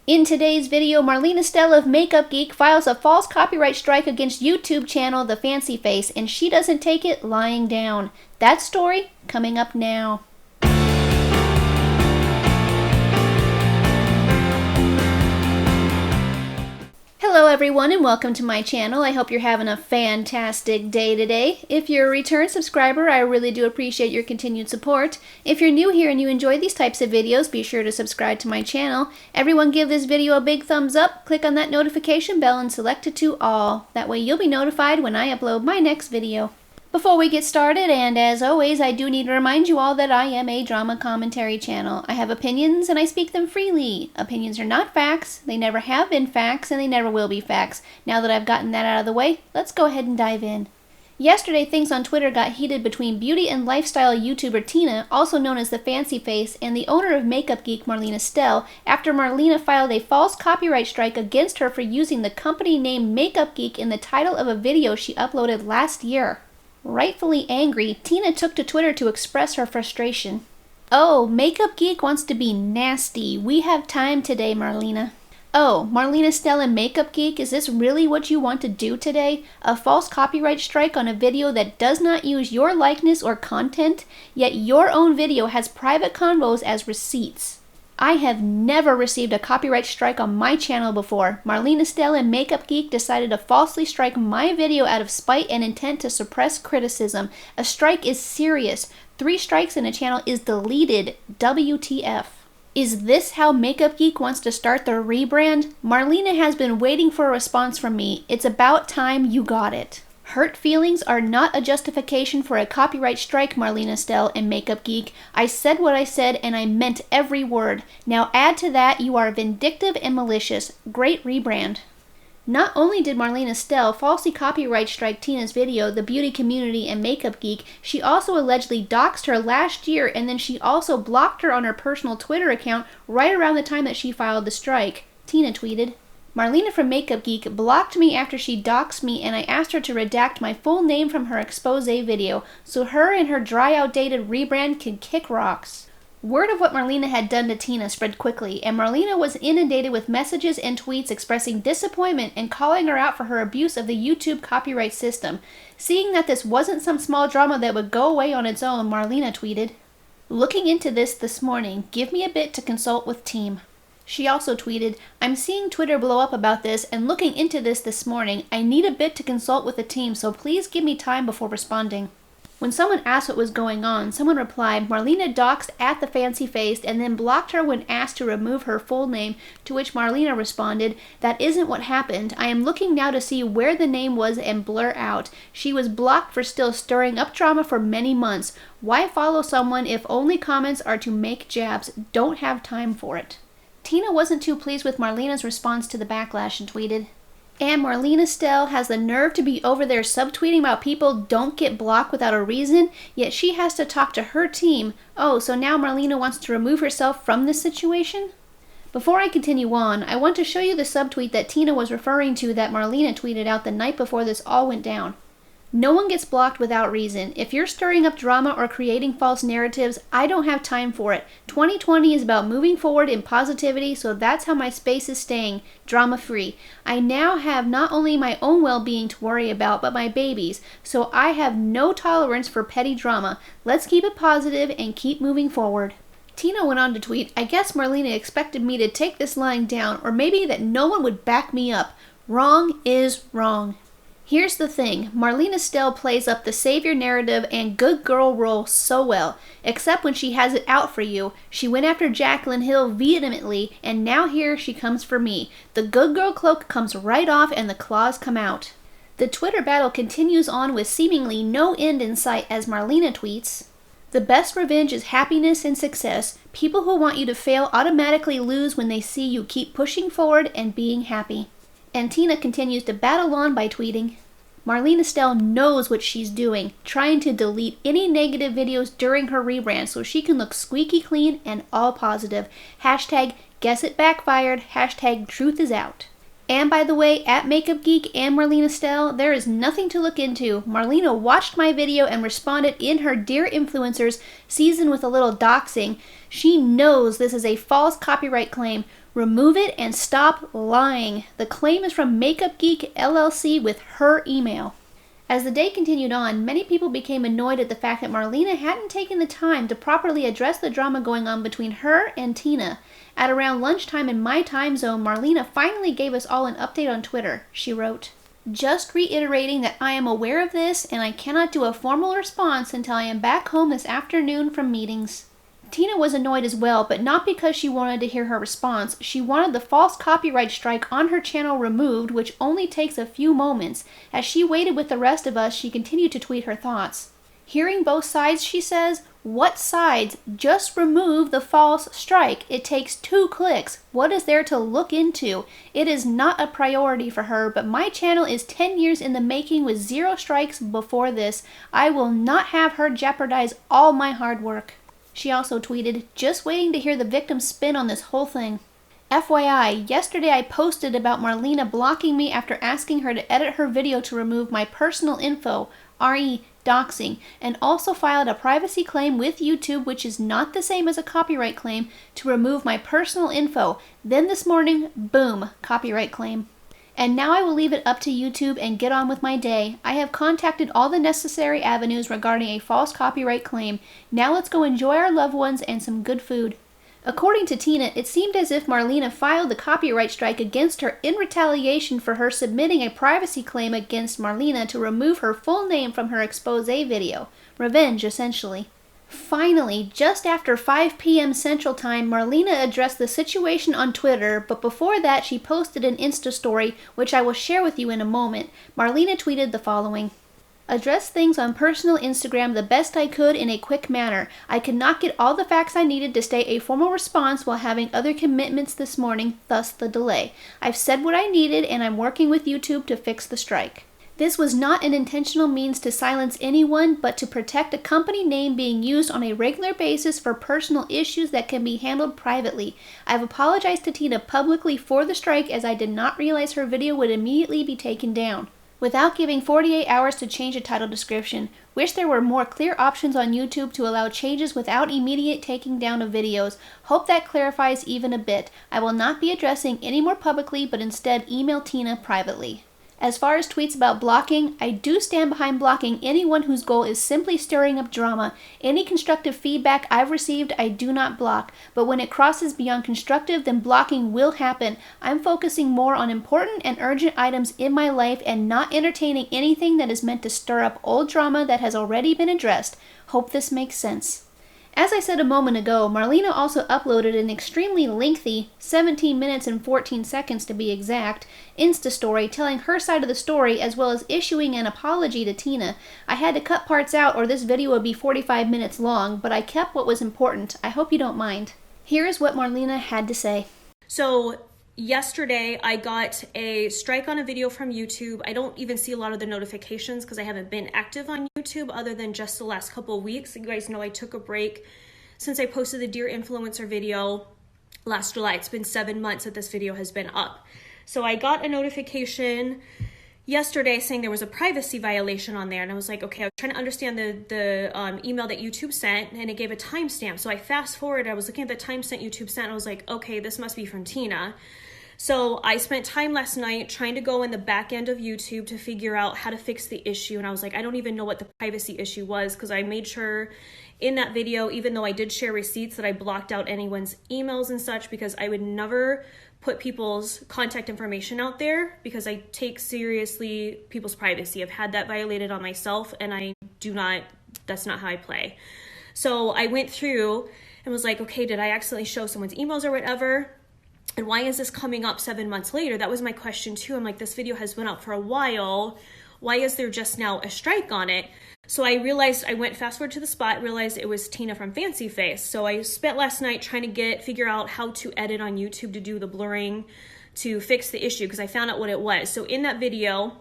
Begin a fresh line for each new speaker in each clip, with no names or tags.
In today's video, Marlena Stell of Makeup Geek files a false copyright strike against YouTube channel TheFancyFace, and she doesn't take it lying down. That story coming up now. Hello everyone and welcome to my channel. I hope you're having a fantastic day today. If you're a return subscriber, I really do appreciate your continued support. If you're new here and you enjoy these types of videos, be sure to subscribe to my channel. Everyone give this video a big thumbs up, click on that notification bell and select it to all. That way you'll be notified when I upload my next video. Before we get started, and as always, I do need to remind you all that I am a drama commentary channel. I have opinions and I speak them freely. Opinions are not facts, they never have been facts, and they never will be facts. Now that I've gotten that out of the way, let's go ahead and dive in. Yesterday, things on Twitter got heated between beauty and lifestyle YouTuber Tina, also known as TheFancyFace, and the owner of Makeup Geek, Marlena Stell, after Marlena filed a false copyright strike against her for using the company name Makeup Geek in the title of a video she uploaded last year. Rightfully angry, Tina took to Twitter to express her frustration. "Oh, Makeup Geek wants to be nasty. We have time today, Marlena." "Oh, Marlena Stell and Makeup Geek, is this really what you want to do today? A false copyright strike on a video that does not use your likeness or content, yet your own video has private convos as receipts. I have never received a copyright strike on my channel before. Marlena Stell and Makeup Geek decided to falsely strike my video out of spite and intent to suppress criticism. A strike is serious. 3 strikes and a channel is deleted. WTF. Is this how Makeup Geek wants to start their rebrand? Marlena has been waiting for a response from me. It's about time you got it. Hurt feelings are not a justification for a copyright strike, Marlena Stell and Makeup Geek. I said what I said and I meant every word. Now add to that, you are vindictive and malicious. Great rebrand." Not only did Marlena Stell falsely copyright strike Tina's video, the beauty community, and Makeup Geek, she also allegedly doxed her last year, and then she also blocked her on her personal Twitter account right around the time that she filed the strike. Tina tweeted, "Marlena from Makeup Geek blocked me after she doxed me, and I asked her to redact my full name from her expose video so her and her dry outdated rebrand can kick rocks." Word of what Marlena had done to Tina spread quickly, and Marlena was inundated with messages and tweets expressing disappointment and calling her out for her abuse of the YouTube copyright system. Seeing that this wasn't some small drama that would go away on its own, Marlena tweeted, "Looking into this morning, give me a bit to consult with team." She also tweeted, "I'm seeing Twitter blow up about this and looking into this morning. I need a bit to consult with the team, so please give me time before responding." When someone asked what was going on, someone replied, "Marlena doxed at TheFancyFace and then blocked her when asked to remove her full name," to which Marlena responded, "That isn't what happened. I am looking now to see where the name was and blur out. She was blocked for still stirring up drama for many months. Why follow someone if only comments are to make jabs? Don't have time for it." Tina wasn't too pleased with Marlena's response to the backlash and tweeted, "And Marlena Stell has the nerve to be over there subtweeting about people don't get blocked without a reason, yet she has to talk to her team. Oh, so now Marlena wants to remove herself from this situation?" Before I continue on, I want to show you the subtweet that Tina was referring to that Marlena tweeted out the night before this all went down. "No one gets blocked without reason. If you're stirring up drama or creating false narratives, I don't have time for it. 2020 is about moving forward in positivity, so that's how my space is staying, drama-free. I now have not only my own well-being to worry about, but my baby's, so I have no tolerance for petty drama. Let's keep it positive and keep moving forward." Tina went on to tweet, "I guess Marlena expected me to take this lying down, or maybe that no one would back me up. Wrong is wrong." Here's the thing, Marlena Stell plays up the savior narrative and good girl role so well, except when she has it out for you. She went after Jaclyn Hill vehemently, and now here she comes for me. The good girl cloak comes right off and the claws come out. The Twitter battle continues on with seemingly no end in sight as Marlena tweets, "The best revenge is happiness and success. People who want you to fail automatically lose when they see you keep pushing forward and being happy." And Tina continues to battle on by tweeting, "Marlena Stell knows what she's doing, trying to delete any negative videos during her rebrand so she can look squeaky clean and all positive. Hashtag guess it backfired. Hashtag truth is out." And by the way, at Makeup Geek and Marlena Stell, there is nothing to look into. Marlena watched my video and responded in her Dear Influencers season with a little doxing. She knows this is a false copyright claim. Remove it and stop lying. The claim is from Makeup Geek LLC with her email. As the day continued on, many people became annoyed at the fact that Marlena hadn't taken the time to properly address the drama going on between her and Tina. At around lunchtime in my time zone, Marlena finally gave us all an update on Twitter. She wrote, "Just reiterating that I am aware of this and I cannot do a formal response until I am back home this afternoon from meetings." Tina was annoyed as well, but not because she wanted to hear her response. She wanted the false copyright strike on her channel removed, which only takes a few moments. As she waited with the rest of us, she continued to tweet her thoughts. Hearing both sides, she says, "What sides? Just remove the false strike. It takes 2 clicks. What is there to look into? It is not a priority for her, but my channel is 10 years in the making with 0 strikes before this. I will not have her jeopardize all my hard work." She also tweeted, "Just waiting to hear the victim's spin on this whole thing. FYI, yesterday I posted about Marlena blocking me after asking her to edit her video to remove my personal info, re doxing, and also filed a privacy claim with YouTube, which is not the same as a copyright claim, to remove my personal info. Then this morning, boom, copyright claim. And now I will leave it up to YouTube and get on with my day. I have contacted all the necessary avenues regarding a false copyright claim. Now let's go enjoy our loved ones and some good food." According to Tina, it seemed as if Marlena filed the copyright strike against her in retaliation for her submitting a privacy claim against Marlena to remove her full name from her expose video. Revenge, essentially. Finally, just after 5 p.m. Central Time, Marlena addressed the situation on Twitter, but before that she posted an Insta story, which I will share with you in a moment. Marlena tweeted the following: "Address things on personal Instagram the best I could in a quick manner. I could not get all the facts I needed to state a formal response while having other commitments this morning, thus the delay. I've said what I needed and I'm working with YouTube to fix the strike. This was not an intentional means to silence anyone, but to protect a company name being used on a regular basis for personal issues that can be handled privately. I've apologized to Tina publicly for the strike as I did not realize her video would immediately be taken down. Without giving 48 hours to change a title description. Wish there were more clear options on YouTube to allow changes without immediate taking down of videos. Hope that clarifies even a bit. I will not be addressing any more publicly, but instead email Tina privately." As far as tweets about blocking, I do stand behind blocking anyone whose goal is simply stirring up drama. Any constructive feedback I've received, I do not block. But when it crosses beyond constructive, then blocking will happen. I'm focusing more on important and urgent items in my life and not entertaining anything that is meant to stir up old drama that has already been addressed. Hope this makes sense. As I said a moment ago, Marlena also uploaded an extremely lengthy, 17 minutes and 14 seconds to be exact, Insta story telling her side of the story as well as issuing an apology to Tina. I had to cut parts out or this video would be 45 minutes long, but I kept what was important. I hope you don't mind. Here is what Marlena had to say.
So yesterday I got a strike on a video from YouTube. I don't even see a lot of the notifications because I haven't been active on YouTube other than just the last couple of weeks. You guys know I took a break since I posted the Dear Influencer video last July. It's been 7 months that this video has been up. So I got a notification yesterday saying there was a privacy violation on there, and I was like, okay, I was trying to understand the email that YouTube sent, and it gave a timestamp. So I fast forward, I was looking at the timestamp YouTube sent, and I was like, okay, this must be from Tina. So I spent time last night trying to go in the back end of YouTube to figure out how to fix the issue, and I was like, I don't even know what the privacy issue was, because I made sure in that video, even though I did share receipts, that I blocked out anyone's emails and such, because I would never put people's contact information out there because I take seriously people's privacy. I've had that violated on myself, and I do not, that's not how I play. So I went through and was like, okay, did I accidentally show someone's emails or whatever? And why is this coming up 7 months later? That was my question too. I'm like, this video has been up for a while. Why is there just now a strike on it? So I realized, I went fast forward to the spot, realized it was Tina from TheFancyFace. So I spent last night trying to figure out how to edit on YouTube to do the blurring to fix the issue, because I found out what it was. So in that video,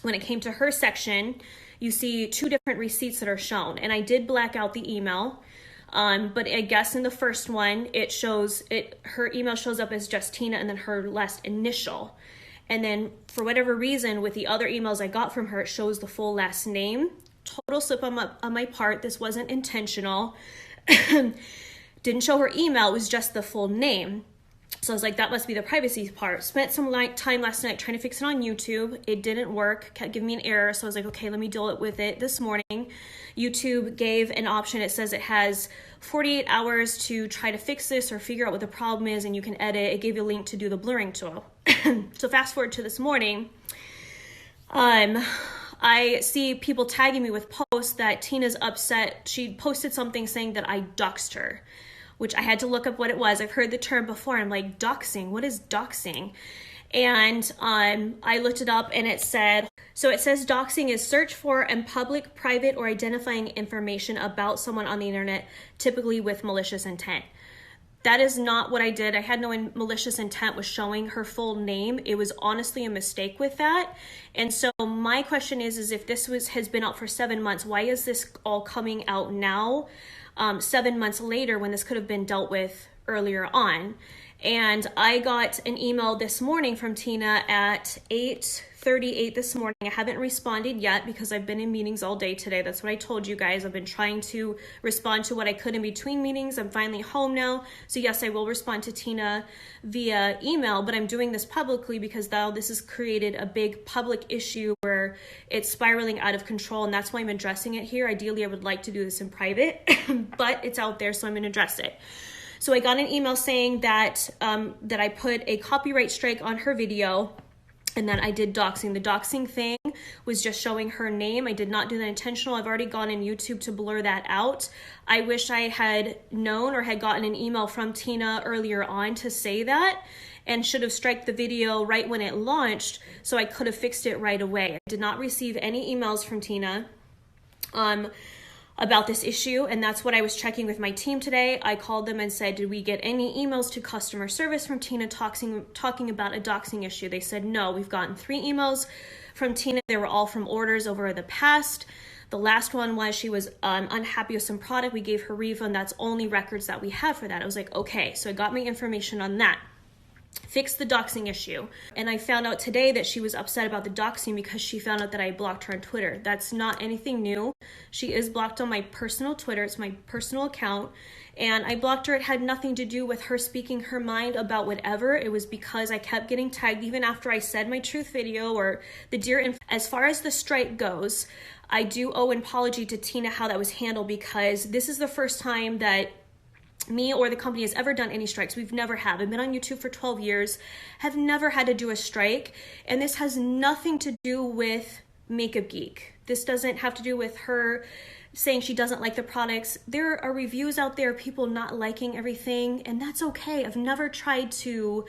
when it came to her section, you see 2 different receipts that are shown, and I did black out the email. But I guess in the first one, her email shows up as just Tina and then her last initial. And then for whatever reason, with the other emails I got from her, it shows the full last name. Total slip on my part. This wasn't intentional. Didn't show her email. It was just the full name. So I was like, that must be the privacy part. Spent some time last night trying to fix it on YouTube. It didn't work, kept giving me an error. So I was like, okay, let me deal with it this morning. YouTube gave an option. It says it has 48 hours to try to fix this or figure out what the problem is, and you can edit. It gave you a link to do the blurring tool. So fast forward to this morning. I see people tagging me with posts that Tina's upset. She posted something saying that I doxed her, which I had to look up what it was. I've heard the term before. I'm like, doxing, what is doxing? And I looked it up, and it says doxing is search for and public, private, or identifying information about someone on the internet, typically with malicious intent. That is not what I did. I had no malicious intent with showing her full name. It was honestly a mistake with that. And so my question is if this has been out for 7 months, why is this all coming out now, 7 months later, when this could have been dealt with earlier on? And I got an email this morning from Tina at 8:38 this morning. I haven't responded yet because I've been in meetings all day today. That's what I told you guys. I've been trying to respond to what I could in between meetings. I'm finally home now. So yes, I will respond to Tina via email, but I'm doing this publicly because now this has created a big public issue where it's spiraling out of control, and that's why I'm addressing it here. Ideally, I would like to do this in private, but it's out there, so I'm going to address it. So I got an email saying that that I put a copyright strike on her video and that I did doxing. The doxing thing was just showing her name. I did not do that intentional. I've already gone in YouTube to blur that out. I wish I had known or had gotten an email from Tina earlier on to say that, and should have striked the video right when it launched so I could have fixed it right away. I did not receive any emails from Tina about this issue, and that's what I was checking with my team today. I called them and said, did we get any emails to customer service from Tina talking about a doxing issue? They said no. We've gotten 3 emails from Tina. They were all from orders over the past. The last one was she was unhappy with some product. We gave her refund. That's only records that we have for that. I was like, okay, so I got my information on that. Fix the doxing issue. And I found out today that she was upset about the doxing because she found out that I blocked her on Twitter. That's not anything new. She is blocked on my personal Twitter. It's my personal account. And I blocked her. It had nothing to do with her speaking her mind about whatever. It was because I kept getting tagged even after I said my truth video or the dear. As far as the strike goes, I do owe an apology to Tina how that was handled, because this is the first time that me or the company has ever done any strikes. We've never have. I've been on YouTube for 12 years, have never had to do a strike, and this has nothing to do with Makeup Geek. This doesn't have to do with her saying she doesn't like the products. There are reviews out there, people not liking everything, and that's okay. I've never tried to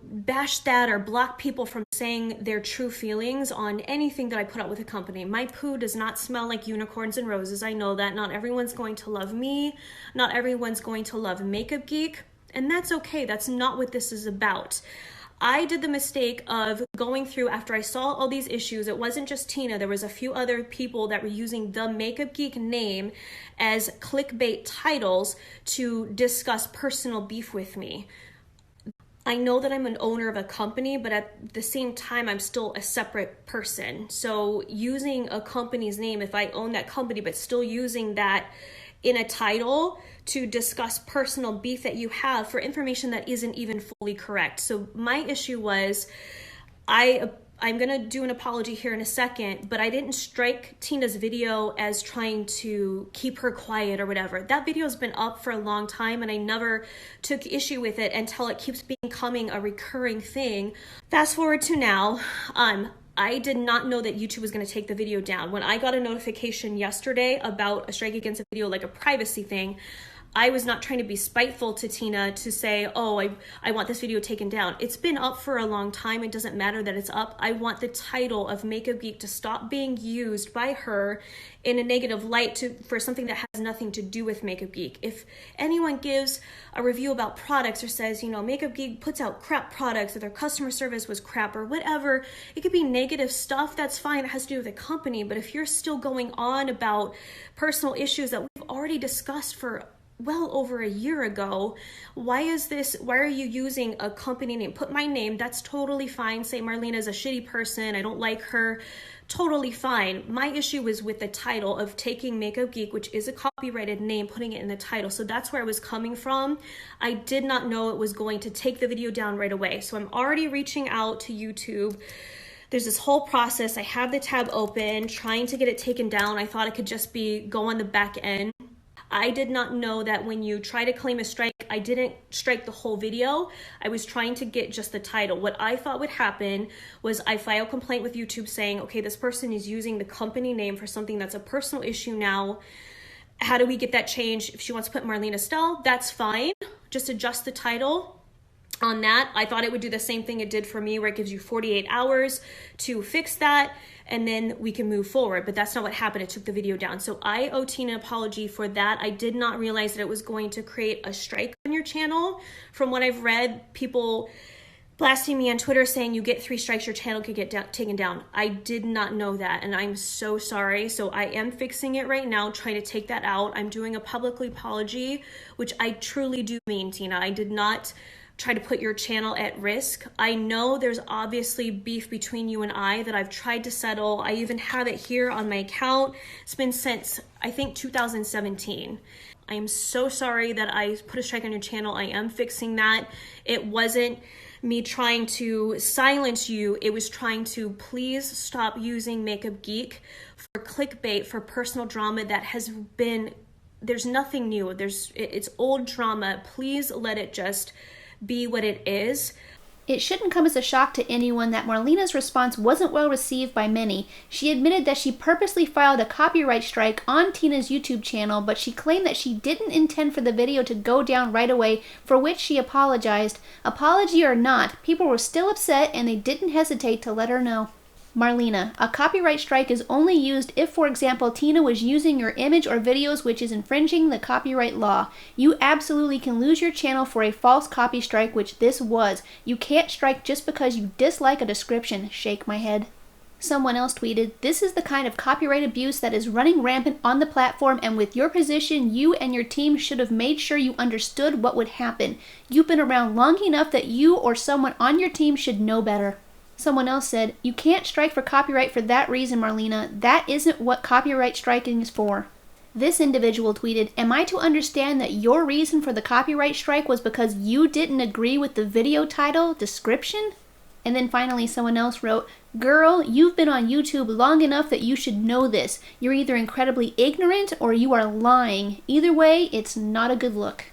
bash that or block people from saying their true feelings on anything that I put out with a company. My poo does not smell like unicorns and roses. I know that. Not everyone's going to love me. Not everyone's going to love Makeup Geek, and that's okay. That's not what this is about. I did the mistake of going through after I saw all these issues. It wasn't just Tina. There was a few other people that were using the Makeup Geek name as clickbait titles to discuss personal beef with me. I know that I'm an owner of a company, but at the same time, I'm still a separate person. So using a company's name, if I own that company, but still using that in a title to discuss personal beef that you have for information that isn't even fully correct. So my issue was, I'm going to do an apology here in a second, but I didn't strike Tina's video as trying to keep her quiet or whatever. That video has been up for a long time, and I never took issue with it until it keeps becoming a recurring thing. Fast forward to now, I did not know that YouTube was going to take the video down. When I got a notification yesterday about a strike against a video, like a privacy thing, I was not trying to be spiteful to Tina to say, oh, I want this video taken down. It's been up for a long time. It doesn't matter that it's up. I want the title of Makeup Geek to stop being used by her in a negative light for something that has nothing to do with Makeup Geek. If anyone gives a review about products or says, Makeup Geek puts out crap products or their customer service was crap or whatever, it could be negative stuff. That's fine. It has to do with the company. But if you're still going on about personal issues that we've already discussed for well over a year ago, why are you using a company name? Put my name, that's totally fine. Say Marlena is a shitty person, I don't like her. totally fine. My issue was with the title of taking Makeup Geek, which is a copyrighted name, putting it in the title. So that's where I was coming from. I did not know it was going to take the video down right away. So I'm already reaching out to YouTube. There's this whole process. I have the tab open, trying to get it taken down. I thought it could just be go on the back end. I did not know that when you try to claim a strike, I didn't strike the whole video. I was trying to get just the title. What I thought would happen was I file a complaint with YouTube saying, okay, this person is using the company name for something that's a personal issue now. How do we get that changed? If she wants to put Marlena Stell, that's fine. Just adjust the title. On that, I thought it would do the same thing it did for me, where it gives you 48 hours to fix that, and then we can move forward. But that's not what happened. It took the video down. So I owe Tina an apology for that. I did not realize that it was going to create a strike on your channel. From what I've read, people blasting me on Twitter saying you get 3 strikes, your channel could get taken down. I did not know that, and I'm so sorry. So I am fixing it right now, trying to take that out. I'm doing a public apology, which I truly do mean, Tina. I did not try to put your channel at risk. I know there's obviously beef between you and I that I've tried to settle. I even have it here on my account. It's been since, I think, 2017. I am so sorry that I put a strike on your channel. I am fixing that. It wasn't me trying to silence you. It was trying to please stop using Makeup Geek for clickbait, for personal drama that has been, there's nothing new. It's old drama. Please let it just be what it is.
It shouldn't come as a shock to anyone that Marlena's response wasn't well received by many. She admitted that she purposely filed a copyright strike on Tina's YouTube channel, but she claimed that she didn't intend for the video to go down right away, for which she apologized. Apology or not, people were still upset and they didn't hesitate to let her know. Marlena, a copyright strike is only used if, for example, Tina was using your image or videos which is infringing the copyright law. You absolutely can lose your channel for a false copy strike, which this was. You can't strike just because you dislike a description. Shake my head. Someone else tweeted, "This is the kind of copyright abuse that is running rampant on the platform, and with your position, you and your team should have made sure you understood what would happen. You've been around long enough that you or someone on your team should know better." Someone else said, "You can't strike for copyright for that reason, Marlena. That isn't what copyright striking is for." This individual tweeted, "Am I to understand that your reason for the copyright strike was because you didn't agree with the video title description?" And then finally someone else wrote, "Girl, you've been on YouTube long enough that you should know this. You're either incredibly ignorant or you are lying. Either way, it's not a good look."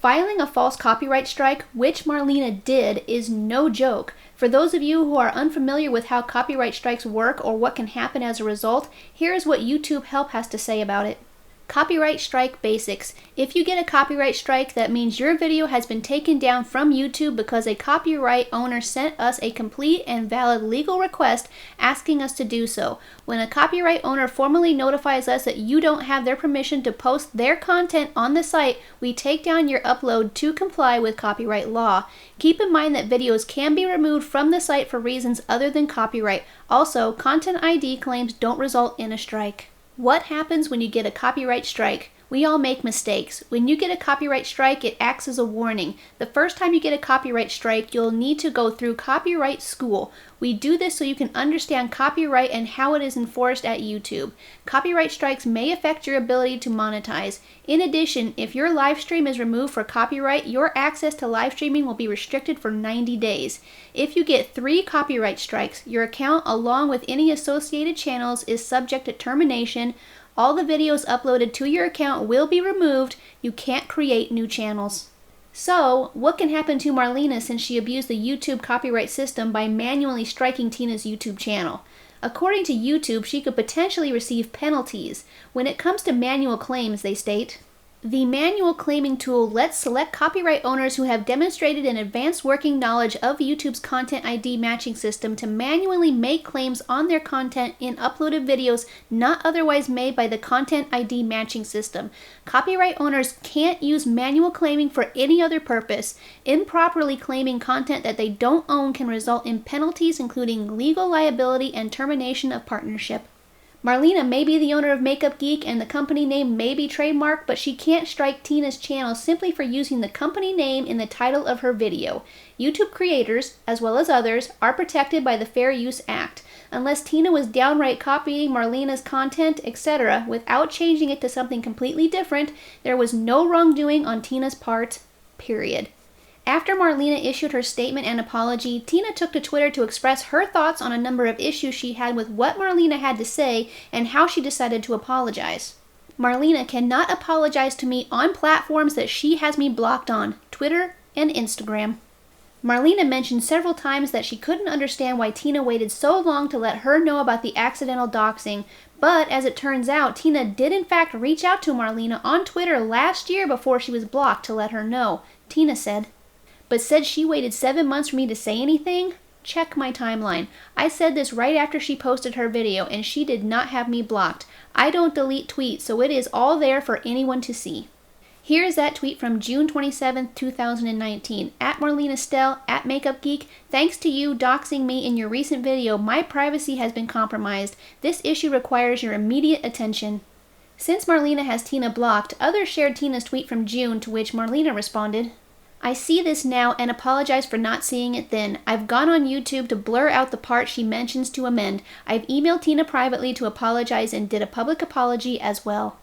Filing a false copyright strike, which Marlena did, is no joke. For those of you who are unfamiliar with how copyright strikes work or what can happen as a result, here's what YouTube Help has to say about it. Copyright strike basics. If you get a copyright strike, that means your video has been taken down from YouTube because a copyright owner sent us a complete and valid legal request asking us to do so. When a copyright owner formally notifies us that you don't have their permission to post their content on the site, we take down your upload to comply with copyright law. Keep in mind that videos can be removed from the site for reasons other than copyright. Also, Content ID claims don't result in a strike. What happens when you get a copyright strike? We all make mistakes. When you get a copyright strike, it acts as a warning. The first time you get a copyright strike, you'll need to go through copyright school. We do this so you can understand copyright and how it is enforced at YouTube. Copyright strikes may affect your ability to monetize. In addition, if your live stream is removed for copyright, your access to live streaming will be restricted for 90 days. If you get 3 copyright strikes, your account, along with any associated channels, is subject to termination. All the videos uploaded to your account will be removed. You can't create new channels. So, what can happen to Marlena since she abused the YouTube copyright system by manually striking Tina's YouTube channel? According to YouTube, she could potentially receive penalties. When it comes to manual claims, they state, "The manual claiming tool lets select copyright owners who have demonstrated an advanced working knowledge of YouTube's Content ID matching system to manually make claims on their content in uploaded videos not otherwise made by the Content ID matching system. Copyright owners can't use manual claiming for any other purpose. Improperly claiming content that they don't own can result in penalties including legal liability and termination of partnership." Marlena may be the owner of Makeup Geek and the company name may be trademarked, but she can't strike Tina's channel simply for using the company name in the title of her video. YouTube creators, as well as others, are protected by the Fair Use Act. Unless Tina was downright copying Marlena's content, etc., without changing it to something completely different, there was no wrongdoing on Tina's part, period. After Marlena issued her statement and apology, Tina took to Twitter to express her thoughts on a number of issues she had with what Marlena had to say and how she decided to apologize. Marlena cannot apologize to me on platforms that she has me blocked on, Twitter and Instagram. Marlena mentioned several times that she couldn't understand why Tina waited so long to let her know about the accidental doxing, but as it turns out, Tina did in fact reach out to Marlena on Twitter last year before she was blocked to let her know, Tina said. But said she waited 7 months for me to say anything? Check my timeline. I said this right after she posted her video, and she did not have me blocked. I don't delete tweets, so it is all there for anyone to see. Here is that tweet from June 27, 2019. At Marlena Stell, at Makeup Geek, thanks to you doxing me in your recent video, my privacy has been compromised. This issue requires your immediate attention. Since Marlena has Tina blocked, others shared Tina's tweet from June, to which Marlena responded, I see this now and apologize for not seeing it then. I've gone on YouTube to blur out the part she mentions to amend. I've emailed Tina privately to apologize and did a public apology as well.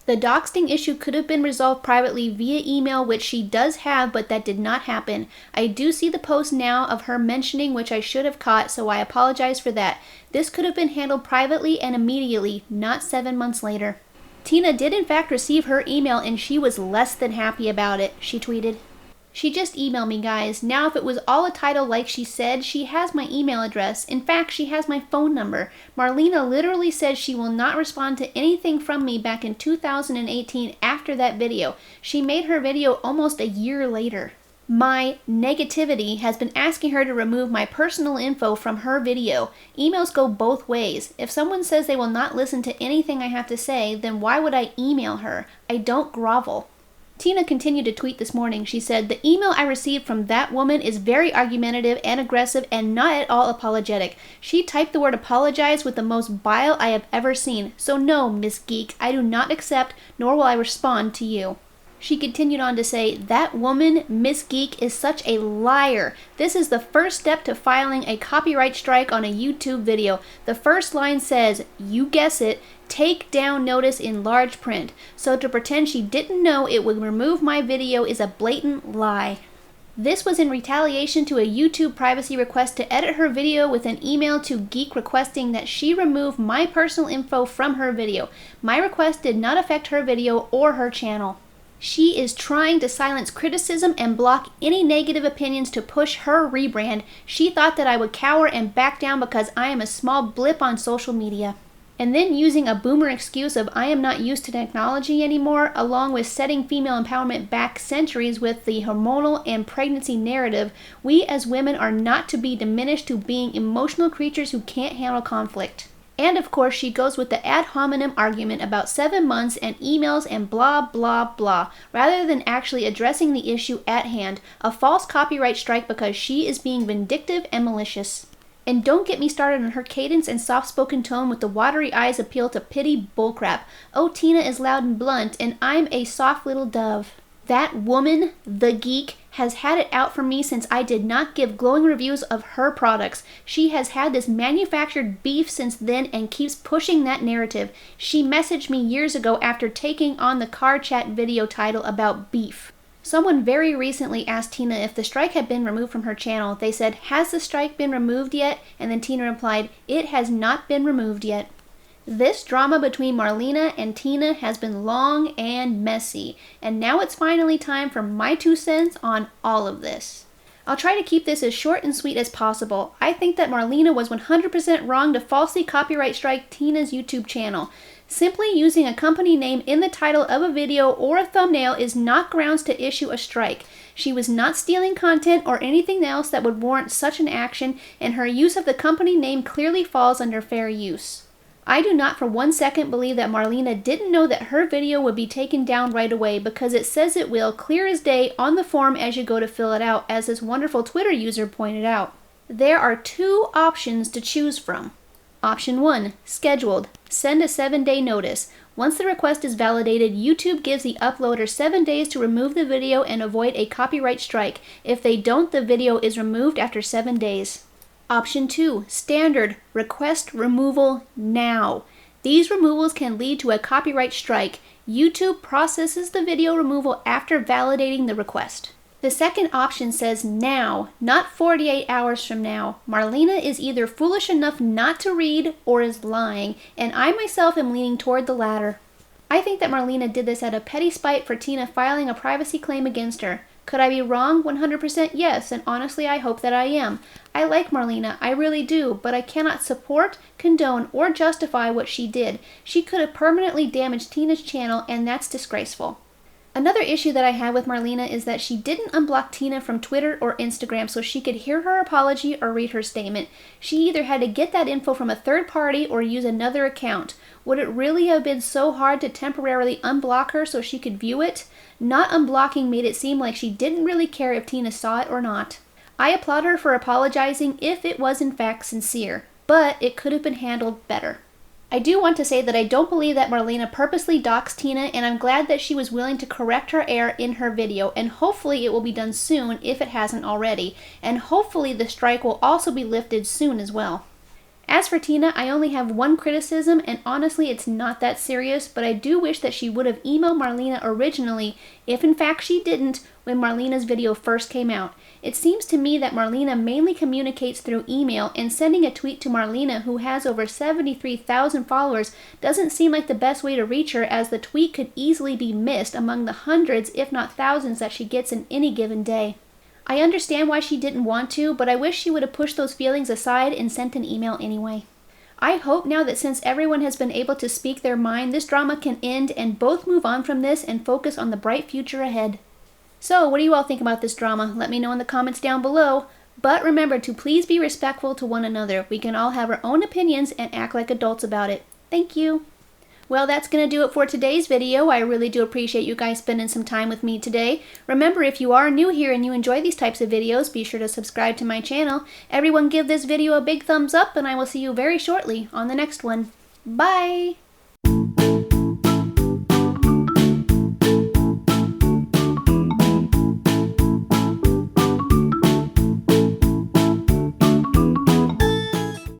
The doxing issue could have been resolved privately via email, which she does have, but that did not happen. I do see the post now of her mentioning which I should have caught, so I apologize for that. This could have been handled privately and immediately, not 7 months later. Tina did in fact receive her email and she was less than happy about it, she tweeted. She just emailed me, guys. Now if it was all a title like she said, she has my email address. In fact, she has my phone number. Marlena literally says she will not respond to anything from me back in 2018 after that video. She made her video almost a year later. My negativity has been asking her to remove my personal info from her video. Emails go both ways. If someone says they will not listen to anything I have to say, then why would I email her? I don't grovel. Tina continued to tweet this morning. She said, the email I received from that woman is very argumentative and aggressive and not at all apologetic. She typed the word apologize with the most bile I have ever seen. So no, Miss Geek, I do not accept nor will I respond to you. She continued on to say, that woman, Miss Geek, is such a liar. This is the first step to filing a copyright strike on a YouTube video. The first line says, you guess it, take down notice in large print. So to pretend she didn't know it would remove my video is a blatant lie. This was in retaliation to a YouTube privacy request to edit her video with an email to Geek requesting that she remove my personal info from her video. My request did not affect her video or her channel. She is trying to silence criticism and block any negative opinions to push her rebrand. She thought that I would cower and back down because I am a small blip on social media. And then using a boomer excuse of I am not used to technology anymore, along with setting female empowerment back centuries with the hormonal and pregnancy narrative, we as women are not to be diminished to being emotional creatures who can't handle conflict. And of course she goes with the ad hominem argument about 7 months and emails and blah blah blah, rather than actually addressing the issue at hand, a false copyright strike because she is being vindictive and malicious. And don't get me started on her cadence and soft-spoken tone with the watery eyes appeal to pity bullcrap. Oh, Tina is loud and blunt, and I'm a soft little dove. That woman, the geek, has had it out for me since I did not give glowing reviews of her products. She has had this manufactured beef since then and keeps pushing that narrative. She messaged me years ago after taking on the car chat video title about beef. Someone very recently asked Tina if the strike had been removed from her channel. They said, has the strike been removed yet? And then Tina replied, it has not been removed yet. This drama between Marlena and Tina has been long and messy, and now it's finally time for my 2 cents on all of this. I'll try to keep this as short and sweet as possible. I think that Marlena was 100% wrong to falsely copyright strike Tina's YouTube channel. Simply using a company name in the title of a video or a thumbnail is not grounds to issue a strike. She was not stealing content or anything else that would warrant such an action, and her use of the company name clearly falls under fair use. I do not for 1 second believe that Marlena didn't know that her video would be taken down right away, because it says it will clear as day on the form as you go to fill it out, as this wonderful Twitter user pointed out. There are 2 options to choose from. Option 1. Scheduled. Send a 7-day notice. Once the request is validated, YouTube gives the uploader 7 days to remove the video and avoid a copyright strike. If they don't, the video is removed after 7 days. Option 2. Standard. Request removal now. These removals can lead to a copyright strike. YouTube processes the video removal after validating the request. The second option says now, not 48 hours from now. Marlena is either foolish enough not to read or is lying, and I myself am leaning toward the latter. I think that Marlena did this out of petty spite for Tina filing a privacy claim against her. Could I be wrong? 100% yes, and honestly I hope that I am. I like Marlena, I really do, but I cannot support, condone, or justify what she did. She could have permanently damaged Tina's channel, and that's disgraceful. Another issue that I have with Marlena is that she didn't unblock Tina from Twitter or Instagram so she could hear her apology or read her statement. She either had to get that info from a third party or use another account. Would it really have been so hard to temporarily unblock her so she could view it? Not unblocking made it seem like she didn't really care if Tina saw it or not. I applaud her for apologizing if it was in fact sincere, but it could have been handled better. I do want to say that I don't believe that Marlena purposely doxed Tina, and I'm glad that she was willing to correct her error in her video, and hopefully it will be done soon if it hasn't already, and hopefully the strike will also be lifted soon as well. As for Tina, I only have one criticism, and honestly it's not that serious, but I do wish that she would have emailed Marlena originally, if in fact she didn't, when Marlena's video first came out. It seems to me that Marlena mainly communicates through email, and sending a tweet to Marlena, who has over 73,000 followers, doesn't seem like the best way to reach her, as the tweet could easily be missed among the hundreds, if not thousands, that she gets in any given day. I understand why she didn't want to, but I wish she would have pushed those feelings aside and sent an email anyway. I hope now that since everyone has been able to speak their mind, this drama can end and both move on from this and focus on the bright future ahead. So, what do you all think about this drama? Let me know in the comments down below. But remember to please be respectful to one another. We can all have our own opinions and act like adults about it. Thank you. Well, that's going to do it for today's video. I really do appreciate you guys spending some time with me today. Remember, if you are new here and you enjoy these types of videos, be sure to subscribe to my channel. Everyone give this video a big thumbs up, and I will see you very shortly on the next one. Bye!